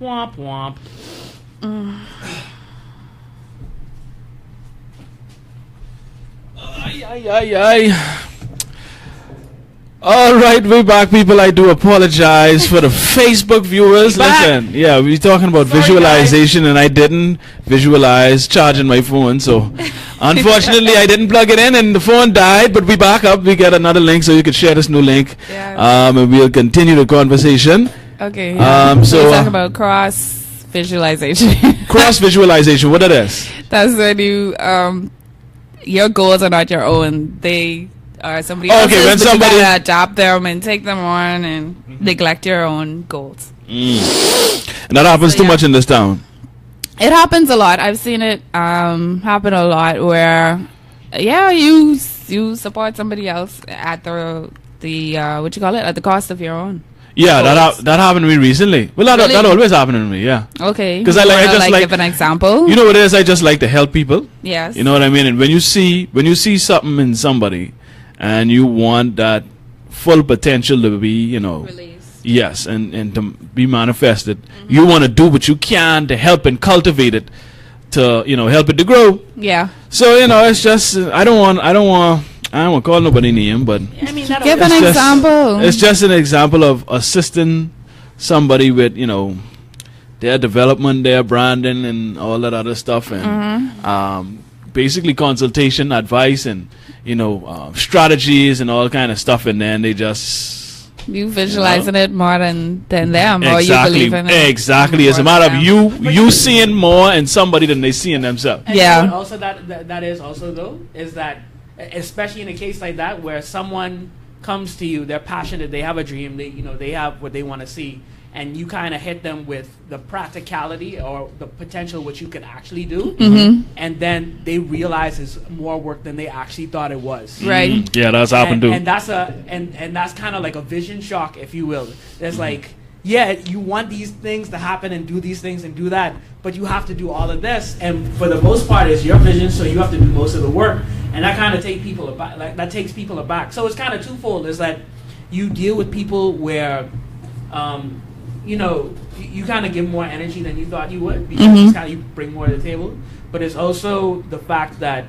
Womp womp. Ay. All right, we're back, people. I do apologize for the Facebook viewers. Listen, yeah, we're talking about visualization, and I didn't visualize charging my phone, so unfortunately, I didn't plug it in, and the phone died. But we back up. We got another link, so you can share this new link, and we'll continue the conversation. Okay. So talk about cross visualization. Cross visualization. What it is? That's when you your goals are not your own. They are somebody else's. When somebody you gotta adopt them and take them on and neglect your own goals. And that happens too much in this town. It happens a lot. I've seen it happen a lot where you support somebody else at the what you call it, at the cost of your own. Yeah, that happened to me recently. Well, that always happened to me. Yeah. Okay. Because I just give an example. You know what it is? I just like to help people. Yes. You know what I mean? And when you see something in somebody, and you want that full potential to be, released. Yes, and to be manifested, you want to do what you can to help and cultivate it, to help it to grow. Yeah. So it's just I don't want to call nobody name, but I mean, give an example. It's just an example of assisting somebody with their development, their branding, and all that other stuff, and basically consultation, advice, and strategies and all kind of stuff in there, and they just you visualizing it more than them, or you believe in it. Exactly. It's a matter of you seeing more in somebody than they see in themselves. And yeah. Also, that is also though is that especially in a case like that where someone comes to you, they're passionate, they have a dream, they have what they want to see, and you kind of hit them with the practicality or the potential what you could actually do, and then they realize it's more work than they actually thought it was. Right. Yeah, that's happened too. And that's kind of like a vision shock, if you will. There's like, you want these things to happen and do these things and do that, but you have to do all of this, and for the most part, it's your vision, so you have to do most of the work, and that kind of takes people aback. So it's kind of twofold. Is that you deal with people where you kind of give more energy than you thought you would, because you bring more to the table. But it's also the fact that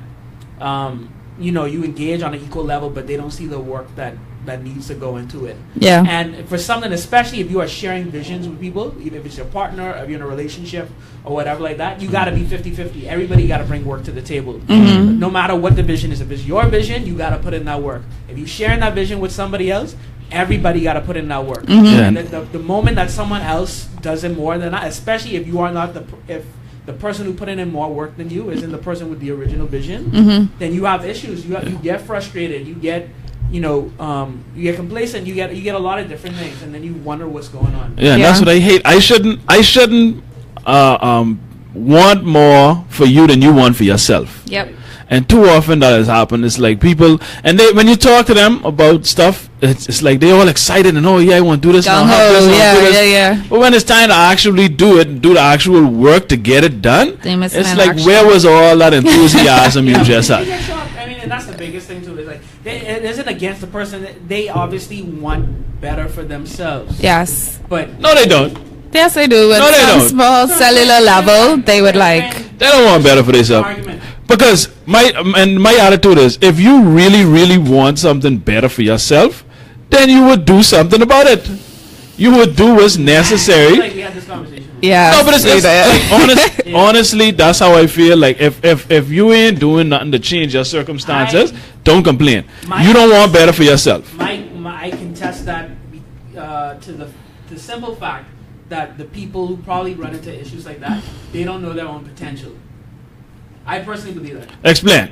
you engage on an equal level, but they don't see the work that needs to go into it. Yeah. And for something, especially if you are sharing visions with people, even if it's your partner, if you're in a relationship or whatever like that, you got to be 50-50. Everybody got to bring work to the table. No matter what the vision is. If it's your vision, you got to put in that work. If you're sharing that vision with somebody else, everybody got to put in that work. And the moment that someone else does it more than that, especially if you are not if the person who put in more work than you isn't the person with the original vision, then you have issues. You get frustrated. You get you get complacent. You get a lot of different things, and then you wonder what's going on. Yeah, and that's what I hate. I shouldn't want more for you than you want for yourself. Yep. And too often that has happened. It's like people, and when you talk to them about stuff, it's like they're all excited and I want to do this. Yeah. But when it's time to actually do it, do the actual work to get it done, it's like, where was all that enthusiasm you just had? I mean, and that's the biggest thing too. Is like it isn't against the person. They obviously want better for themselves. Yes. But no, they don't. Yes, they do. At some small cellular level, they would like. They don't want better for themselves. Because my attitude is, if you really, really want something better for yourself, then you would do something about it. You would do what's necessary. Like we had this conversation. Yeah. No, but it's honestly, that's how I feel. Like if you ain't doing nothing to change your circumstances, don't complain. You don't want better for yourself. I contest that to the simple fact that the people who probably run into issues like that, they don't know their own potential. I personally believe that. Explain.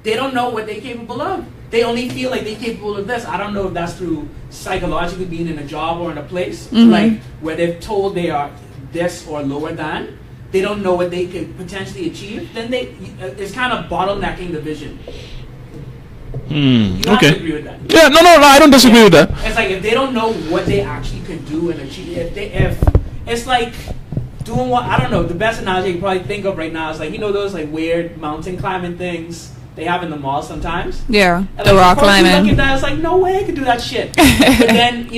They don't know what they're capable of. They only feel like they're capable of this. I don't know if that's through psychologically being in a job or in a place like where they're told they are this or lower than. They don't know what they could potentially achieve. Then it's kind of bottlenecking the vision. You have to agree with that. Yeah, no, I don't disagree with that. It's like if they don't know what they actually could do and achieve, if it's like doing what, I don't know, the best analogy I can probably think of right now is like, those like weird mountain climbing things they have in the mall sometimes. Yeah, and the like, rock climbing. Look at that, it's like, no way I could do that shit. But then,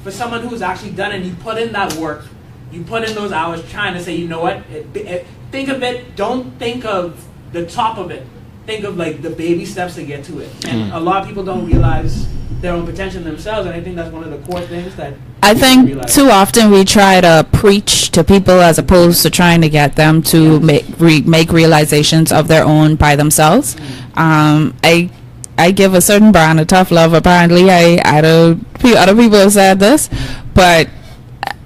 for someone who's actually done it and you put in that work, you put in those hours trying to say, you know what, think of it, don't think of the top of it. Think of like the baby steps to get to it. And a lot of people don't realize their own potential themselves, and I think that's one of the core things that I think too often we try to preach to people as opposed to trying to get them to make realizations of their own by themselves. I give a certain brand of tough love. Apparently, other people have said this, but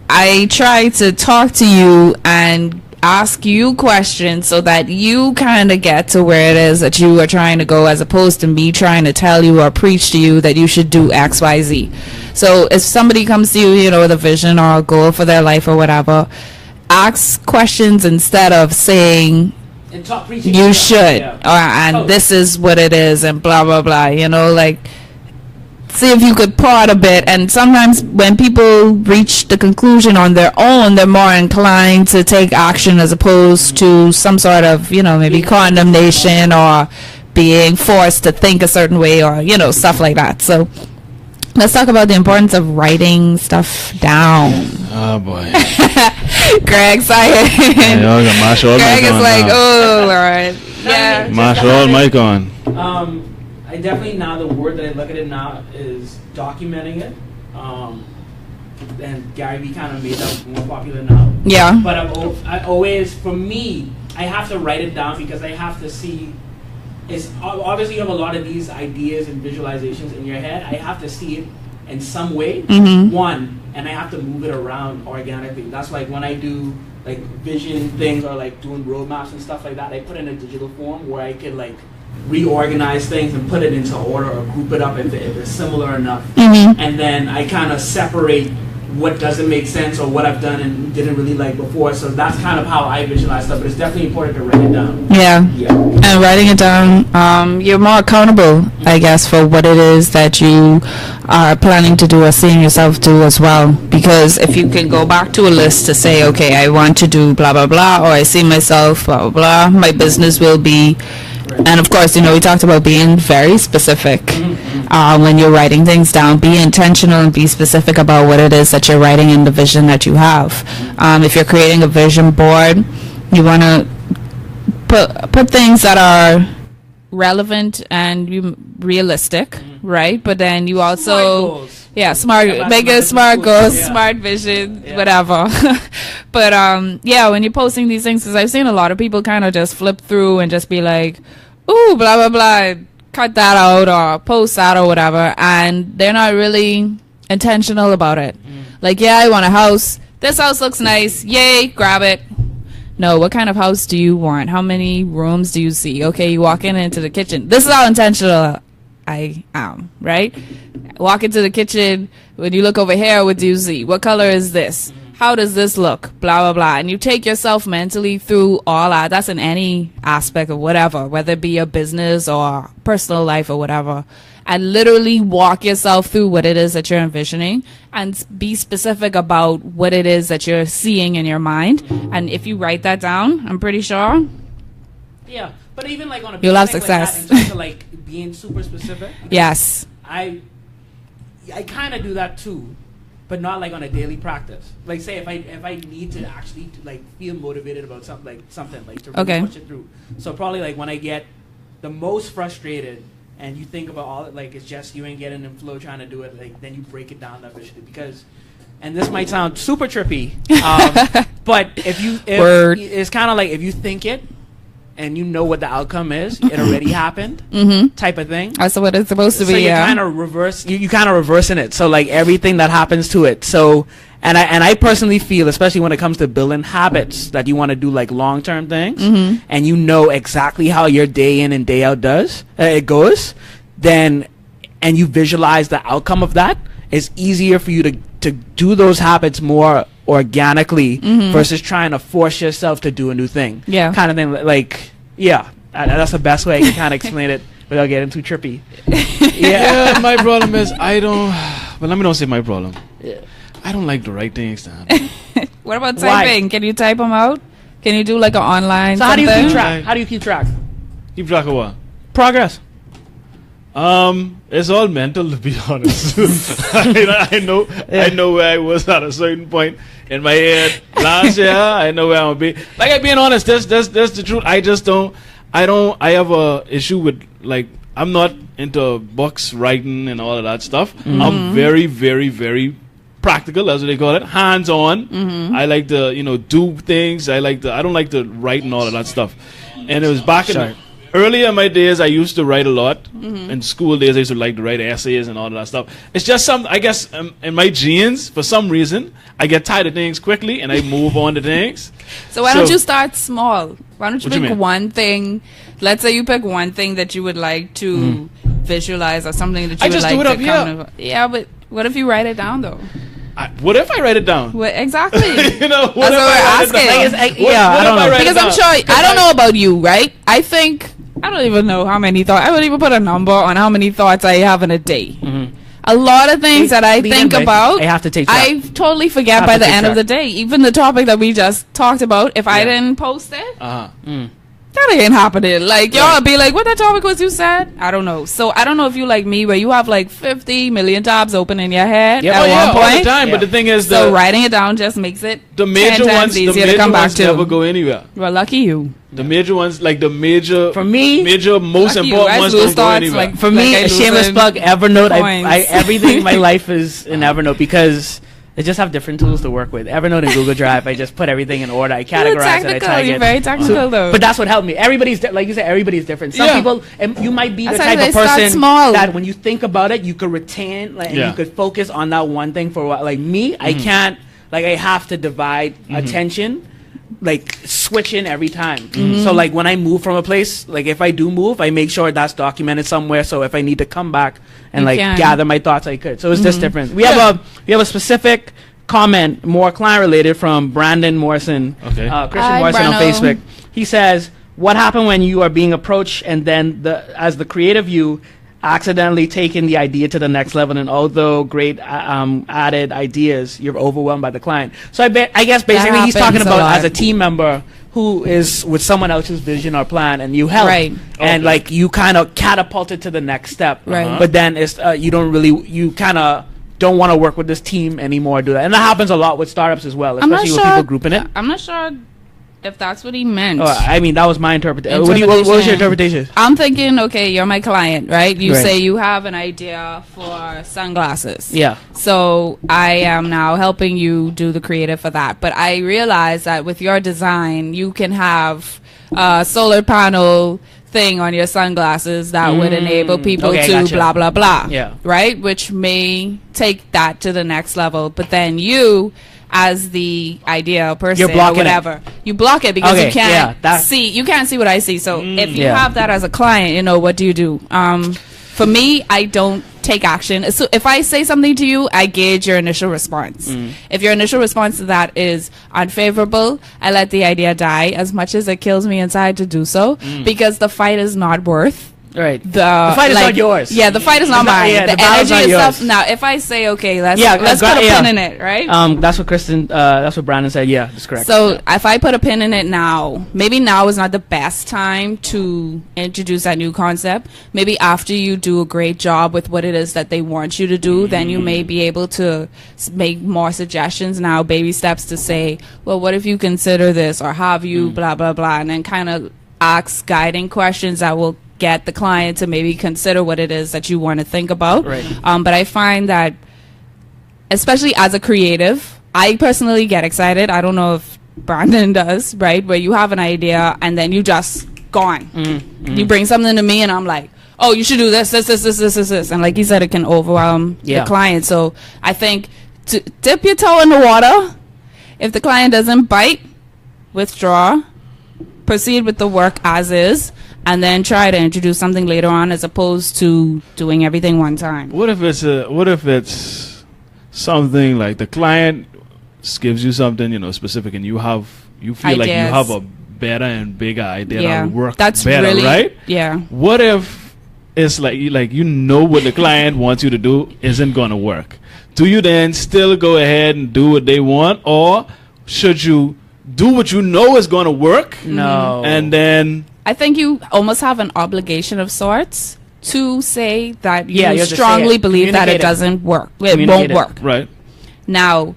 I try to talk to you and ask you questions so that you kind of get to where it is that you are trying to go, as opposed to me trying to tell you or preach to you that you should do X, Y, Z. So if somebody comes to you, you know, with a vision or a goal for their life or whatever, ask questions instead of saying you should, and this is what it is, and blah blah blah, you know, like, see if you could prod a bit. And sometimes when people reach the conclusion on their own, they're more inclined to take action as opposed to some sort of, you know, maybe condemnation or being forced to think a certain way, or, you know, stuff like that. So let's talk about the importance of writing stuff down. Oh boy. Greg's silent. Greg is like, oh Lord. Yeah. Mash all mic on. I definitely, now the word that I look at it now is documenting it. And Gary Vee kind of made that more popular now. Yeah. But I always, for me, I have to write it down because I have to see. It's obviously you have a lot of these ideas and visualizations in your head. I have to see it in some way. One, and I have to move it around organically. That's like when I do like vision things or like doing roadmaps and stuff like that. I put it in a digital form where I can like reorganize things and put it into order or group it up if it's similar enough. And then I kind of separate what doesn't make sense or what I've done and didn't really like before. So that's kind of how I visualize stuff. But it's definitely important to write it down. Yeah. And writing it down, you're more accountable, I guess, for what it is that you are planning to do or seeing yourself do as well. Because if you can go back to a list to say, okay, I want to do blah blah blah, or I see myself blah blah blah, my business will be. And of course, you know, we talked about being very specific when you're writing things down. Be intentional and be specific about what it is that you're writing in the vision that you have. If you're creating a vision board, you want to put things that are relevant and realistic, right? But then you also make it smart goals, smart vision, whatever. But when you're posting these things, because I've seen a lot of people kind of just flip through and just be like, ooh, blah blah blah, cut that out or post that or whatever, and they're not really intentional about it. Like, yeah, I want a house, this house looks nice, yay, grab it. No, what kind of house do you want? How many rooms do you see? Okay, you walk into the kitchen. This is how intentional I am, right? Walk into the kitchen. When you look over here, what do you see? What color is this? How does this look? Blah, blah, blah. And you take yourself mentally through all that. That's in any aspect of whatever, whether it be your business or personal life or whatever. And literally walk yourself through what it is that you're envisioning and be specific about what it is that you're seeing in your mind. And if you write that down, I'm pretty sure. Yeah, but even like on a you'll have success. Like that, in terms of like being super specific. Yes. I kind of do that too, but not like on a daily practice. Like say if I need to actually like feel motivated about something like to really push it through. So probably like when I get the most frustrated and you think about all it, like it's just you ain't getting in flow trying to do it, like then you break it down eventually because. And this might sound super trippy, but it's kind of like if you think it and you know what the outcome is, it already happened, type of thing. That's what it's supposed to be. So you kind of reverse. You kind of reversing it. So like everything that happens to it. So and I personally feel, especially when it comes to building habits that you want to do like long term things, and you know exactly how your day in and day out goes, then and you visualize the outcome of that, it's easier for you to do those habits more organically versus trying to force yourself to do a new thing. Yeah. Kind of thing. Like, yeah. That's the best way I can kind of explain it without getting too trippy. Yeah, my problem is I don't... Well, let me not say my problem. Yeah. I don't like to write things down. What about typing? Why? Can you type them out? Can you do like an online So something? How do you keep track? How do you keep track? Keep track of what? Progress. It's all mental, to be honest. I know where I was at a certain point in my head, Last year, I know where I'm gonna be. Like, I'm being honest. That's the truth. I just don't. I have a issue with, like, I'm not into books writing and all of that stuff. I'm very, very, very practical. That's what they call it. Hands on. I like to, do things. I don't like to write and all of that stuff. And it was back earlier in my days, I used to write a lot. In school days, I used to like to write essays and all of that stuff. It's just some, I guess, in my genes, for some reason, I get tired of things quickly and I move on to things. So why don't you start small? Why don't you What you pick mean? one thing? Let's say you pick one thing that you would like to visualize, or something that you I would just like do it to up here. Yeah, but what if you write it down though? What if I write it down? What, exactly. What That's if what I we're write it asking. down? I don't What if know. I write it Because I'm down? sure, I don't know about you, right? I think, I don't even know how many thoughts, I wouldn't even put a number on how many thoughts I have in a day. A lot of things that I think about, I have to take track. I totally forget Have by to the take end of the track. day. Even the topic that we just talked about, if I didn't post it, that ain't happening. Like, y'all be like, what that topic was you said? I don't know. So I don't know if you like me, where you have like 50 million tabs open in your head Yep. at Oh, yeah, one all the point. time. But the thing is, So writing it down just makes it the 10 major times ones, easier to come back to. never go anywhere. Well, lucky you. The major ones, like the major, For me, most Lucky you. important I ones lose don't go thoughts, anywhere. like, for me, I a shameless losing plug, Evernote. coins. I everything in my life is in Evernote because they just have different tools to work with. Evernote and Google Drive, I just put everything in order. I You're categorize it. I technical. tag You're it. very technical, though. But that's what helped me. Everybody's like you said. Everybody's different. Some Yeah. people, and you might be That's the why type they of start person small. that when you think about it, you could retain, like, and Yeah. you could focus on that one thing for a while. Like me, I can't. Like I have to divide attention, like switching every time. So like when I move from a place, like if I do move, I make sure that's documented somewhere. So if I need to come back and You like can. gather my thoughts, I could. So it's just different. We have a specific comment, more client related, from Brandon Morrison. Okay. Christian Hi, Morrison on Brano. Facebook. He says, "What happened when you are being approached and then as the creative you accidentally taking the idea to the next level, and although great added ideas, you're overwhelmed by the client?" So I guess basically he's talking happens a about lot. as a team member who is with someone else's vision or plan, and you help, Right. and like you kind of catapulted to the next step, Right. But then it's you kind of don't want to work with this team anymore, do that, and that happens a lot with startups as well, I'm not especially sure. with people grouping it. I'm not sure if that's what he meant. I mean, that was my interpretation. What was your interpretation? I'm thinking, okay, you're my client, right? You Right. say you have an idea for sunglasses. Yeah. So I am now helping you do the creative for that. But I realize that with your design, you can have a solar panel thing on your sunglasses that would enable people Okay, to gotcha. blah, blah, blah. Yeah. Right? Which may take that to the next level. But then you, as the ideal person You're blocking or it. whatever, you block it because Okay, you can't yeah, that's- see. You can't see what I see. So if you Yeah. have that as a client, what do you do? For me, I don't take action. So if I say something to you, I gauge your initial response. If your initial response to that is unfavorable, I let the idea die, as much as it kills me inside to do so, because the fight is not worth Right. the fight is not yours. Yeah, the fight is not It's not- mine. yeah, the the battle's energy not and yours. stuff. Now, if I say, okay, let's Yeah, put a pin in it, right? That's what that's what Brandon said. Yeah, that's correct. So if I put a pin in it now, maybe now is not the best time to introduce that new concept. Maybe after you do a great job with what it is that they want you to do, then you may be able to make more suggestions now, baby steps to say, well, what if you consider this, or have you blah, blah, blah, and then kind of ask guiding questions that will get the client to maybe consider what it is that you want to think about. Right. But I find that, especially as a creative, I personally get excited. I don't know if Brandon does, right? Where you have an idea and then you just gone. You bring something to me and I'm like, oh, you should do this. And like you said, it can overwhelm the client. So I think to dip your toe in the water. If the client doesn't bite, withdraw, proceed with the work as is, and then try to introduce something later on, as opposed to doing everything one time. What if it's something like the client gives you something specific, and you feel like you Ideas. have a better and bigger idea that will work that's better, really, right? Yeah. What if it's like what the client wants you to do isn't going to work? Do you then still go ahead and do what they want, or should you do what you know is going to work? No. And then I think you almost have an obligation of sorts to say that you have to say strongly it. believe that Communicate it it. doesn't work. It Communicate won't it. work. right. Now,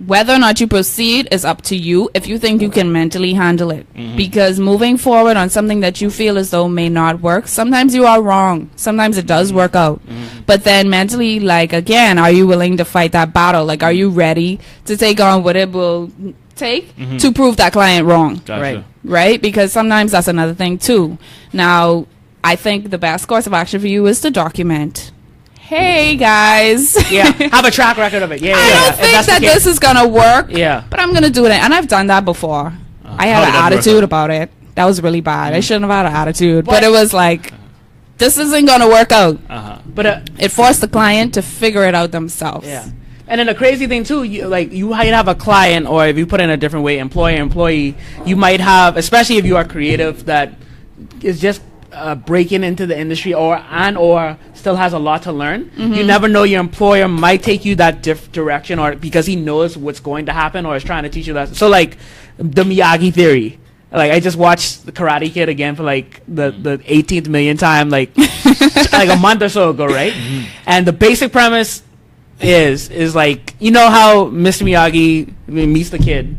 whether or not you proceed is up to you if you think you can mentally handle it. Because moving forward on something that you feel as though may not work, sometimes you are wrong. Sometimes it does work out. But then mentally, like, again, are you willing to fight that battle? Like, are you ready to take on what it will take to prove that client wrong? Gotcha. Right? Because sometimes that's another thing too. Now, I think the best course of action for you is to document. Hey guys. Yeah. Have a track record of it. Yeah. I don't think that this is gonna work. Yeah. But I'm gonna do it, and I've done that before. I had an attitude about it. That was really bad. I shouldn't have had an attitude, but it was like, this isn't gonna work out. But it forced the client to figure it out themselves. Yeah. And then the crazy thing too, you might have a client, or if you put it in a different way, employee, you might have, especially if you are creative, that is just breaking into the industry or still has a lot to learn. You never know, your employer might take you that direction, or because he knows what's going to happen or is trying to teach you that. So like the Miyagi theory. Like, I just watched The Karate Kid again for like the 18th million time, like like a month or so ago, right? And the basic premise is like, you know how Mr. Miyagi meets the kid,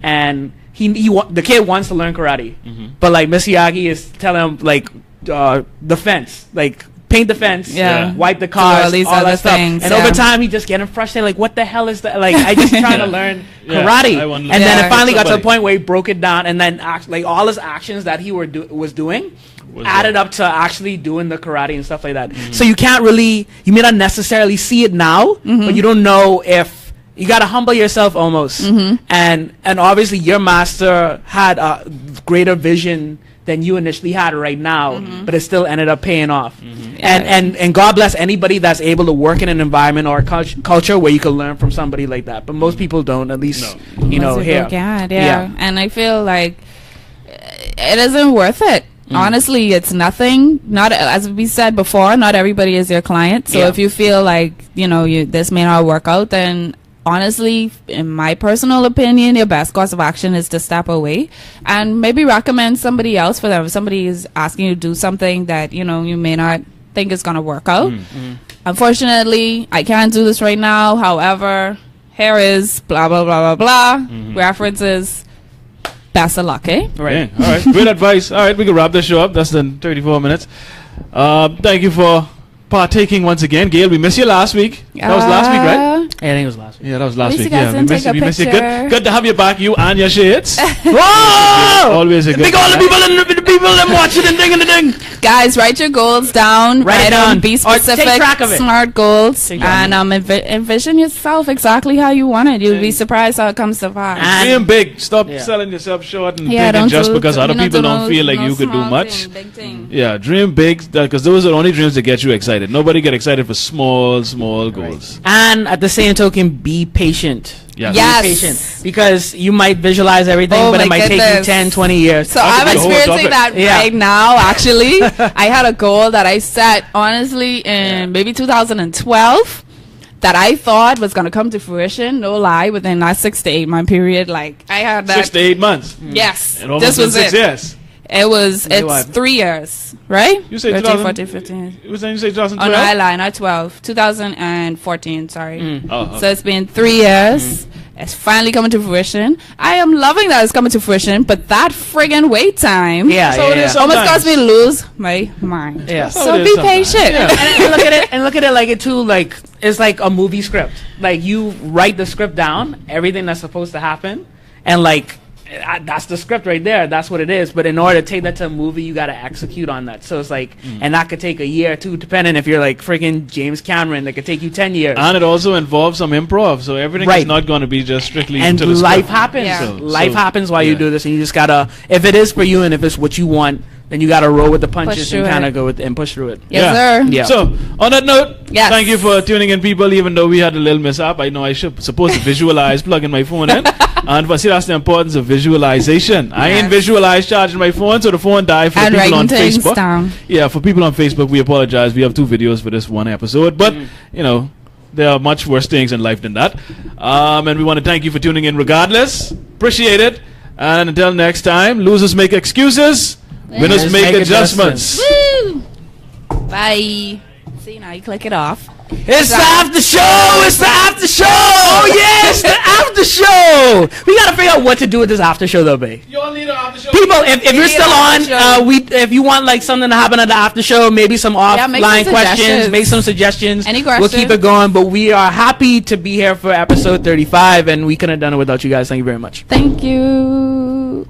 and the kid wants to learn karate, but like Mr. Miyagi is telling him like the fence, like paint the fence, wipe the cars, all that stuff. And over time, he just getting frustrated, like, what the hell is that? Like, I just trying to learn karate, and then it finally got to the point where he broke it down, and then like all his actions that he was doing added up to actually doing the karate and stuff like that. So you can't really, you may not necessarily see it now, but you don't know if. You gotta humble yourself almost, and obviously your master had a greater vision than you initially had right now, but it still ended up paying off. And God bless anybody that's able to work in an environment or culture where you can learn from somebody like that. But most people don't, at least you know here. And I feel like it isn't worth it. Honestly, it's nothing. Not, as we said before, not everybody is your client. So if you feel like this may not work out, then honestly, in my personal opinion, your best course of action is to step away and maybe recommend somebody else for them. If somebody is asking you to do something that you may not think is going to work out. Unfortunately, I can't do this right now. However, here is blah blah blah blah blah references. Best of luck, eh? Right. All right. Great advice. All right, we can wrap this show up. That's done 34 minutes. Thank you for partaking once again, Gail. We missed you last week. That was last week, right? Yeah, I think it was last week. Yeah, that was last week. Yeah, we miss you. Good to have you back, you and your shades. Whoa! Always a good. Big all the people them watching and ding and the ding. Guys, write your goals down. Write down. Be specific. Take track of it. Smart goals, and envision yourself exactly how you want it. You'll be surprised how it comes to pass. Dream big. Stop selling yourself short and thinking just because other people don't feel like you could do much. Yeah, dream big, because those are the only dreams that get you excited. Nobody get excited for small goals. And at the same token, be patient. Yes. Be patient, because you might visualize everything, but it might take you 10, 20 years. So I'm experiencing that right now, actually. I had a goal that I set, honestly, in maybe 2012 that I thought was going to come to fruition, no lie, within that 6 to 8 month period. Like, I had that. 6 to 8 months. Yes. And this was 6 years. It's 3 years, right? You say 13, 14, 15. You say 2012? Oh, no, I lied, not 12. 2014, sorry. Okay. So it's been 3 years. It's finally coming to fruition. I am loving that it's coming to fruition, but that friggin' wait time almost caused me to lose my mind. Yeah. So be patient. Yeah. and look at it like it too, like it's like a movie script. Like, you write the script down, everything that's supposed to happen, and like that's the script right there. That's what it is. But in order to take that to a movie, you got to execute on that. So it's like, and that could take a year or two, depending if you're like freaking James Cameron. That could take you 10 years. And it also involves some improv. So everything is not going to be just strictly. And to the life script. happens. Yeah. Life happens while you do this, and you just gotta. If it is for you, and if it's what you want, then you gotta roll with the punches and kind of go with and push through it. Yes, sir. Yeah. So on that note, thank you for tuning in, people. Even though we had a little mishap, I know I should supposed to visualize, plugging my phone in. And but see, that's the importance of visualization. I ain't visualized charging my phone, so the phone died for the people on Facebook. Down. Yeah, for people on Facebook, we apologize. We have 2 videos for this one episode, but there are much worse things in life than that. And we want to thank you for tuning in regardless. Appreciate it. And until next time, losers make excuses, winners make adjustments. Woo! Bye. See, now you click it off. It's the after show. It's the after show. Oh yeah, it's the after show. We gotta figure out what to do with this after show, though, babe. You all need an after show. People, if you're still on, if you want like something to happen at the after show, maybe some offline questions, make some suggestions. Any questions? We'll keep it going. But we are happy to be here for episode 35, and we couldn't have done it without you guys. Thank you very much. Thank you.